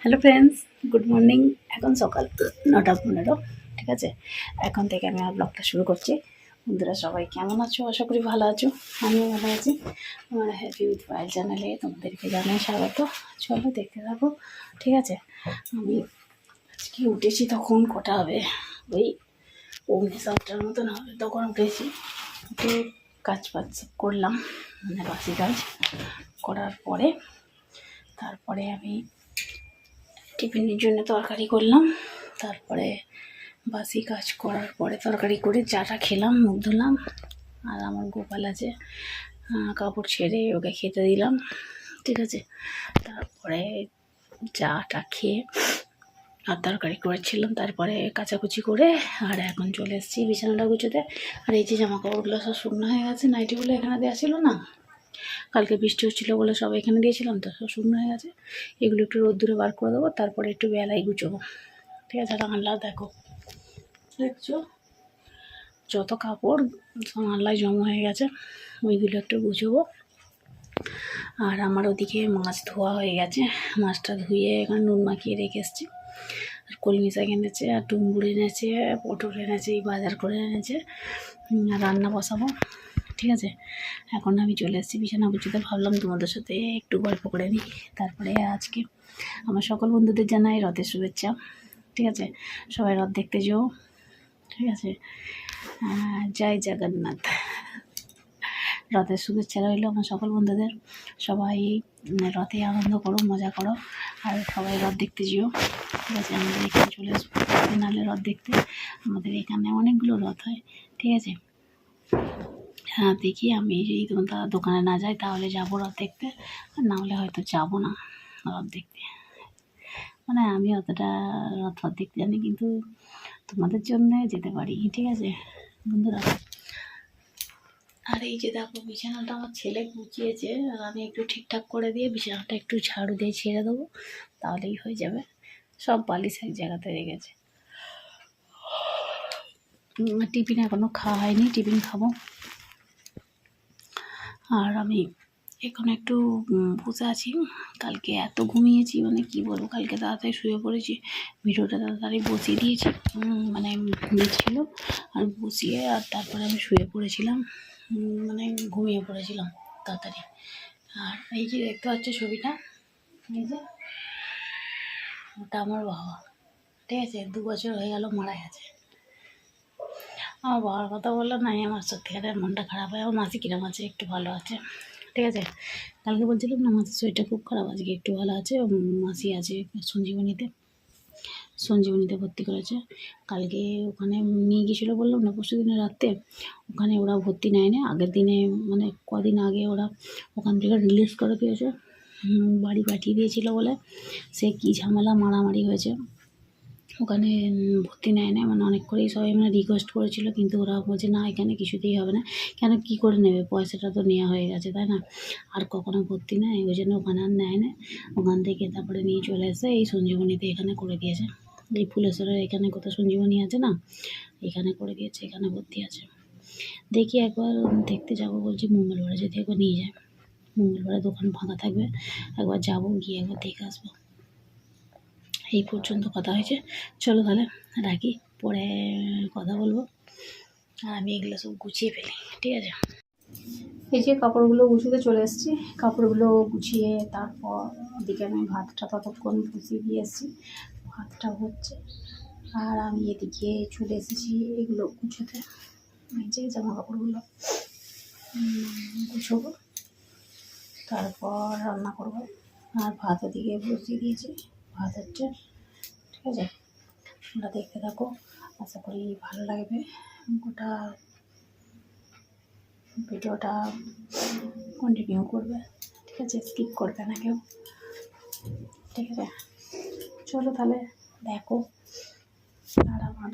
Hello friends, good morning. এখন সকাল 9:15, ঠিক আছে। এখন থেকে আমি আর ব্লগটা শুরু করছি। বন্ধুরা সবাই কেমন আছো? আশা করি ভালো আছো। আমিও ভালো আছি। আমার হ্যাপি উইথ পায়েল চ্যানেলে তোমাদেরকে জানাই স্বাগত। চলো দেখতে থাকো, ঠিক আছে। আমি আজকে উঠেছি, তখন কটা হবে, ওই 7টার মতন হবে। তখন উঠেছি, উঠে কাজ বাজ করলাম, মানে বাসি কাজ করার পরে তারপরে আমি টিফিনের জন্য তরকারি করলাম। তারপরে বাসি কাজ করার পরে তরকারি করে চাটা খেলাম, মুখ ধুলাম। আর আমার গোপাল আছে, কাপড় ছেড়ে ওকে খেতে দিলাম, ঠিক আছে। তারপরে চাটা খেয়ে আর তরকারি করেছিলাম, তারপরে কাচাকুচি করে আর এখন চলে এসেছি বিছানাটা গুছোতে। আর এই যে জামা কাপড়গুলো সব শুকনো হয়ে গেছে, নাইটিগুলো এখানে দেওয়া ছিল না, কালকে বৃষ্টি হচ্ছিলো বলে সব এখানে দিয়েছিলাম, তো সব শুকনো হয়ে গেছে। এগুলো একটু রোদ্দুরে বার করে দেবো, তারপরে একটু বেলায় গুছোবো, ঠিক আছে। জানালা দেখো, দেখছো যত কাপড় জানালায় জমা হয়ে গেছে, ওইগুলো একটু গুছোবো। আর আমার ওদিকে মাছ ধোয়া হয়ে গেছে, মাছটা ধুয়ে এখানে নুন মাখিয়ে রেখে এসেছি। আর কলমি শাক এনেছে, আর ডুমুর এনেছে, পটল এনেছে, এই বাজার করে এনেছে। রান্না বসাবো, ঠিক আছে। এখন আমি চলে এসেছি বিছানা গুছোতে, ভাবলাম তোমাদের সাথে একটু গল্প করে নিই। তারপরে আজকে আমার সকল বন্ধুদের জানাই রথের শুভেচ্ছা, ঠিক আছে। সবাই রথ দেখতে যেও, ঠিক আছে। জয় জগন্নাথ। রথের শুভেচ্ছা রইল আমার সকল বন্ধুদের। সবাই রথে আনন্দ করো, মজা করো, আর সবাই রথ দেখতে যেও, ঠিক আছে। আমাদের এখানে চলে আসবো নাহলে রথ দেখতে। আমাদের এখানে অনেকগুলো রথ হয়, ঠিক আছে। হ্যাঁ, দেখি আমি যদি তোমার দোকানে না যাই তাহলে যাবো রথ দেখতে, আর না হলে হয়তো যাবো না রথ দেখতে। মানে আমি অতটা রথ দেখতে জানি, কিন্তু তোমাদের জন্য যেতে পারি, ঠিক আছে বন্ধুরা। আর এই যে দেখো, বিছানাটা আমার ছেলে গুছিয়েছে, আর আমি একটু ঠিকঠাক করে দিয়ে বিছানাটা একটু ঝাড়ু দিয়ে ছেড়ে দেবো, তাহলেই হয়ে যাবে। সব বালিশ এক জায়গাতে রেখেছে। টিফিন এখনও খাওয়া হয়নি, টিফিন খাবো। আর আমি এখন একটু বসে আছি। কালকে এত ঘুমিয়েছি, মানে কি বলবো, কালকে তাড়াতাড়ি শুয়ে পড়েছি। ভিডিওটা তাড়াতাড়ি বসিয়ে দিয়েছি, মানে দিচ্ছিল আর বসিয়ে, আর তারপরে আমি শুয়ে পড়েছিলাম, মানে ঘুমিয়ে পড়েছিলাম তাড়াতাড়ি। আর এই যে দেখতে পাচ্ছ ছবিটা, এই যে ওটা আমার বাবা, ঠিক আছে। 2 বছর হয়ে গেল মারা গেছে। আমার বাবার কথা বললো নাই, আমার সত্যিকারের মনটা খারাপ হয়। আমার মাসি কিরম আছে? একটু ভালো আছে, ঠিক আছে। কালকে বলছিলাম না মাসির শরীরটা খুব খারাপ, আজকে একটু ভালো আছে। মাসি আছে সঞ্জীবনীতে ভর্তি করেছে। কালকে ওখানে নিয়ে গিয়েছিলো, বললাম না পরশু দিনের রাতে, ওখানে ওরা ভর্তি নেয় না। আগের দিনে মানে কদিন আগে ওরা ওখান থেকে রিলিজ করে দিয়েছে, বাড়ি পাঠিয়ে দিয়েছিলো বলে সে কী ঝামেলা, মারামারি হয়েছে। ওখানে ভর্তি নেয় না, মানে অনেক করেই সবাই মানে রিকোয়েস্ট করেছিল, কিন্তু ওরা বলছে না, এখানে কিছুতেই হবে না। কেন, কী করে নেবে? পয়সাটা তো নেওয়া হয়ে গেছে, তাই না? আর কখনো ভর্তি নেয়, ওই জন্য ওখানে আর নেয় না। ওখান থেকে তারপরে নিয়ে চলে এসে এই সঞ্জীবনীতে এখানে করে দিয়েছে। এই ফুলেশ্বরের এখানে কোথাও সঞ্জীবনী আছে না, এখানে করে দিয়েছে, এখানে ভর্তি আছে। দেখি একবার দেখতে যাবো, বলছি মঙ্গলবারে যদি একবার নিয়ে যায়। মঙ্গলবারে দোকান ফাঁকা থাকবে, একবার যাবো, গিয়ে একবার দেখে আসবো। এই পর্যন্ত কথা হয়েছে, চলো তাহলে রাখি, পরে কথা বলবো। আর আমি এগুলো সব গুছিয়ে ফেলি, ঠিক আছে। এই যে কাপড়গুলো গুছিয়ে চলে এসেছি, কাপড়গুলো গুছিয়ে তারপর এদিকে আমি ভাতটা ততক্ষণ বসিয়ে দিয়ে এসেছি, ভাতটা হচ্ছে। আর আমি এদিকে চলে এসেছি এগুলো গুছোতে, এই যে জামা কাপড়গুলো গুছোবো, তারপর রান্না করবো। আর ভাত ওদিকে বসিয়ে দিয়েছি, ভাত হচ্ছে, ঠিক আছে। তোমরা দেখতে থাকো, আশা করি ভালো লাগবে। গোটা ভিডিওটা কন্টিনিউ করবে, ঠিক আছে, স্কিপ করবে না কেউ, ঠিক আছে। চলো তাহলে দেখো। আর আমার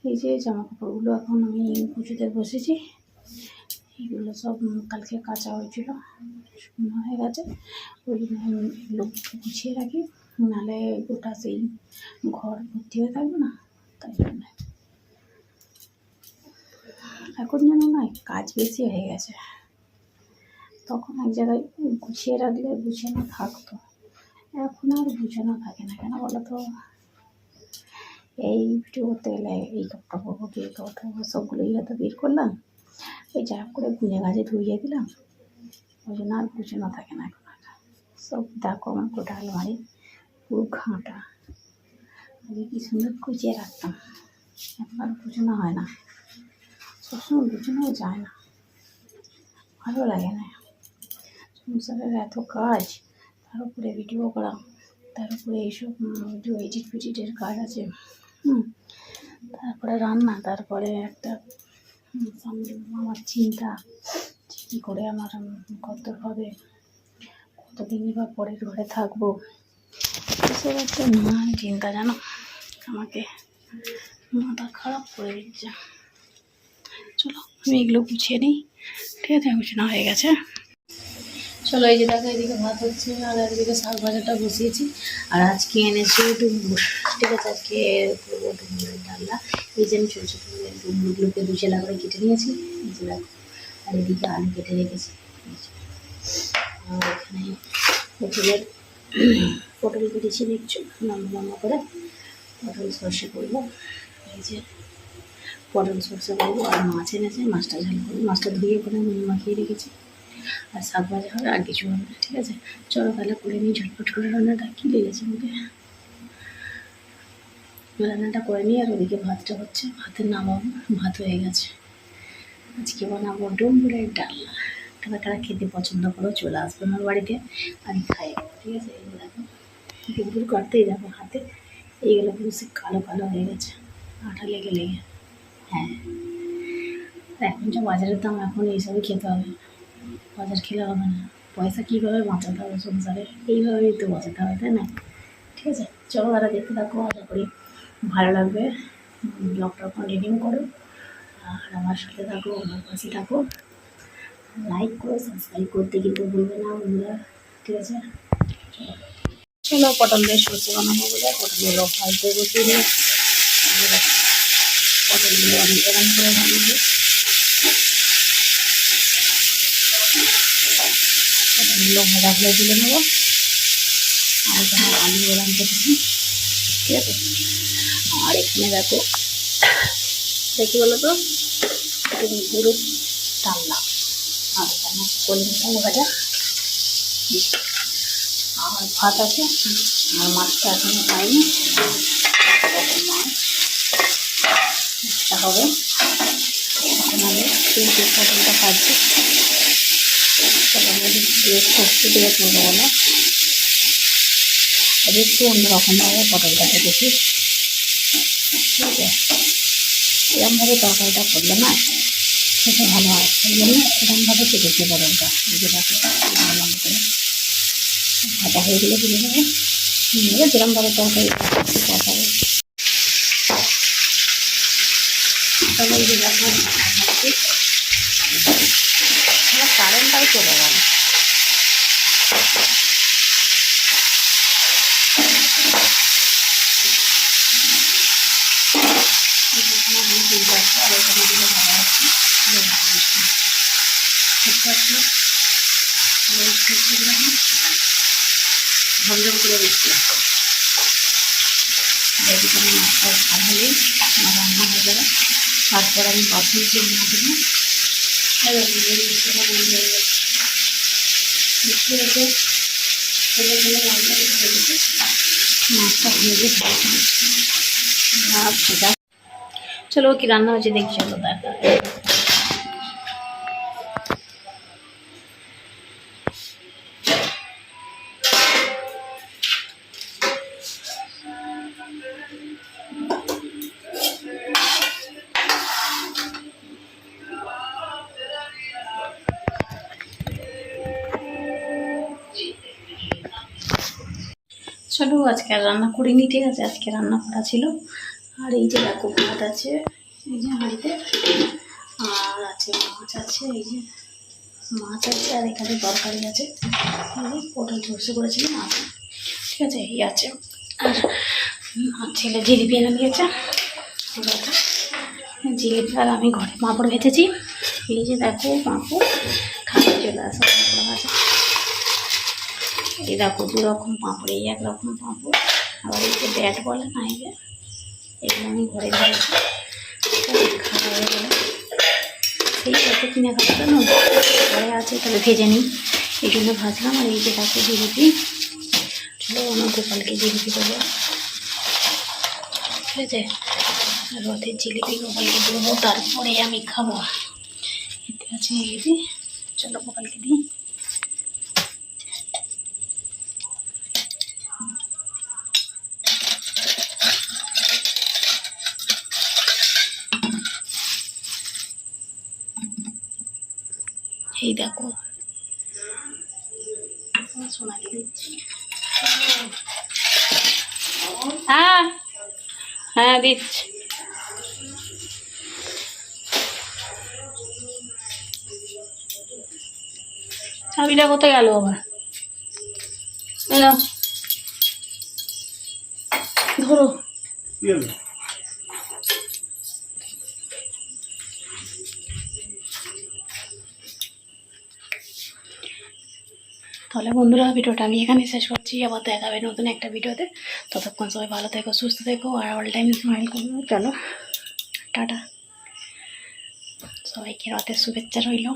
এই যে জামা কাপড়গুলো এখন আমি কুচুতে বসেছি, এগুলো সব কালকে কাঁচা হয়েছিল, শুকনো হয়ে গেছে, ওই জন্য এগুলো গুছিয়ে রাখি, নাহলে গোটা সেই ঘর ভর্তি হয়ে থাকবে না, তাই জন্য। এখন যেন না কাজ বেশি হয়ে গেছে, তখন এক জায়গায় গুছিয়ে রাখলে গুছিয়ে না থাকতো, এখন আর বুঝানো থাকে না কেন বলো তো, এই ভিডিও করতে গেলে এই কাপড় করবো কি এই কাপড় করবো সবগুলোই হয়তো বের করলাম, ওই যা করে গুঁজে গাছে ধুইয়ে দিলাম, ওই জন্য আর বুঝানো থাকে না এখন আর। সব দেখো আমার গোটা আলমারি পুরো ঘাঁটা, আগে কি সুন্দর গুছিয়ে রাখতাম, এখন আর বুঝানো হয় না, সবসময় বুঝানো যায় না, ভালো লাগে না। সংসারের এত কাজ, তার উপরে ভিডিও করা, তার উপরে এইসব যে এডিট ফিডিটের কাজ আছে, তারপরে রান্না, তারপরে একটা সামনে আমার চিন্তা কী করে আমার কত হবে, কতদিনই বা পরের ঘরে থাকবো, এসব একটা নানান চিন্তা জানো, আমাকে মাথা খারাপ করে দিচ্ছে। চলো আমি এগুলো গুছিয়ে নিই, ঠিক আছে, গুছানো হয়ে গেছে। চলো এই যে দেখো এদিকে ভাত হচ্ছে আর একদিকে শাক ভাজাটা বসিয়েছি, আর আজকে এনেছি ডুমুর, ঠিক আছে, আজকে করবো ডুমুরের ডালনা। এই যে আমি ছোটো ছোটো ডুমুরগুলোকে 2 চেলা করে কেটে নিয়েছি, এই যে দেখো, আর এদিকে আলু কেটে রেখেছি, আর এখানে পটল কেটেছি দেখছো লম্বা লম্বা করে, পটল সর্ষে করবো, এই যে পটল সর্ষে করবো, আর মাছ এনেছে মাছটা ঝাল করবো, মাছটা ধুয়ে করে নুন মাখিয়ে রেখেছি, আর শাক ভাজা হবে, আর কিছু হবে না, ঠিক আছে। চলো তাহলে করে নিই ঝটপট করে রান্নাটা, কী লেগেছে মুখে, রান্নাটা করে নিই, আর ওদিকে ভাতটা হচ্ছে, ভাতের নামাবো, ভাত হয়ে গেছে। আজকে বানাবো ডুমুরের ডালনা, কারা কারা খেতে পছন্দ করো চলে আসবে আমার বাড়িতে, আমি খাই, ঠিক আছে। এই দেখো ডুমুর কাটতেই দেখো হাতে এইগুলো পুরো সে কালো কালো হয়ে গেছে, আঠা লেগে লেগে। হ্যাঁ, এখন যা বাজারের দাম, এখন এইসবই খেতে হবে, বাজার খেলে হবে না, পয়সা কীভাবে বাঁচাতে হবে সংসারে, এইভাবেই তো বাঁচাতে হবে, তাই না? ঠিক আছে, চলো তারা দেখতে থাকো, আশা করি ভালো লাগবে, ব্লগটা কন্টিনিউ করো, আর আমার সাথে থাকো, আমার পাশে থাকো, লাইক করো, সাবস্ক্রাইব করতে কিন্তু ভুলবে না বন্ধুরা, ঠিক আছে। চলো পটল দিয়ে সর্ষে বানাবো বলে পটলগুলো ভাজতে বসিয়ে দিই, পটলগুলো আমি এরকম করে বানিয়ে পটলগুলো ভাজা হলে তুলে নেবো, আর এখানে আলু এরকম কেটেছি, ঠিক আছে। আর এখানে দেখো দেখি বলো তো পুরো ডালনা, আর এখানে কলিমা ভাজা, আর ভাত আছে, আর মাছটা এখনো খাইনি, মাছটা হবে, এখন আমি কিন্তু পটলটা খাচ্ছি, সবজি দিয়ে করবো বলো, আর একটু অন্যরকমভাবে পটলটা দেখেছি, ঠিক আছে। এরকমভাবে তরকারিটা করলে না খেতে ভালো হয়, সেই জন্য এরকমভাবে কেটেছি পটলটা, বুঝে রাখো লম্বা করে ভাজা হয়ে গেলে তুলে নেবে, নিয়ে যেরকমভাবে তরকারি তরকারি সবাই যে দেখো কারেন্টটাও চলে গেল, আর এখানে দিলে ভালো আছে, ঝমঝম করে দিচ্ছি, এদিকে আমি মাছটা ভালো হলেই আমার রান্না হয়ে যাবে, তারপর আমি বাসন দিয়ে না দেবো, মাছটা ভেজে ভাজা। চলো কি রান্না হয়েছে দেখি, চলো দেখা। চলো আজকে আর রান্না করিনি, ঠিক আছে, আজকে রান্না করা ছিল, আর এই যে দেখো ভাত আছে এই যে হাঁড়িতে, আর আছে মাছ আছে, এই যে মাছ আছে, আর এখানে তরকারি আছে, এই যে পটল সর্ষে করেছিলাম আছে, ঠিক আছে, এই আছে, আর ছেলে জিলিপি এনে দিয়েছে, জিলিপি, আর আমি ঘরে পাঁপড় ভেজেছি, এই যে দেখো পাঁপড় খাতে চলে আসা আছে, এই দেখো 2 রকম পাঁপড়, এই 1 রকম পাঁপড়, আবার এই যে ব্যাট বলে না, এই যে এগুলো আমি ঘরে ধরেছি খাওয়া হয়ে গেলে সেই কত কিনে খাওয়াটা না ঘরে আছে, তাহলে ভেজে নিই এই জন্য ভাজলাম। আর এই যে দেখো জিলিপি, চলো আমার গোপালকে জিলিপি দেবো, ঠিক আছে, রথের জিলিপি গোপালকে দেবো, তারপরে আমি খাবো। এতে আছে এই যে, চলো গোপালকে দিই। এই দেখো সোনাকে দিচ্ছি। হ্যাঁ হ্যাঁ দিচ্ছি। চাবিটা কোথায় গেল আবার? এলো ধরো। তাহলে বন্ধুরা ভিডিওটা আমি এখানে শেষ করছি, আবার দেখা হবে নতুন একটা ভিডিওতে। ততক্ষণ সবাই ভালো থেকো, সুস্থ থেকো, আর অল টাইম স্মাইল করো। চলো টাটা, সবাইকে রথের শুভেচ্ছা রইল।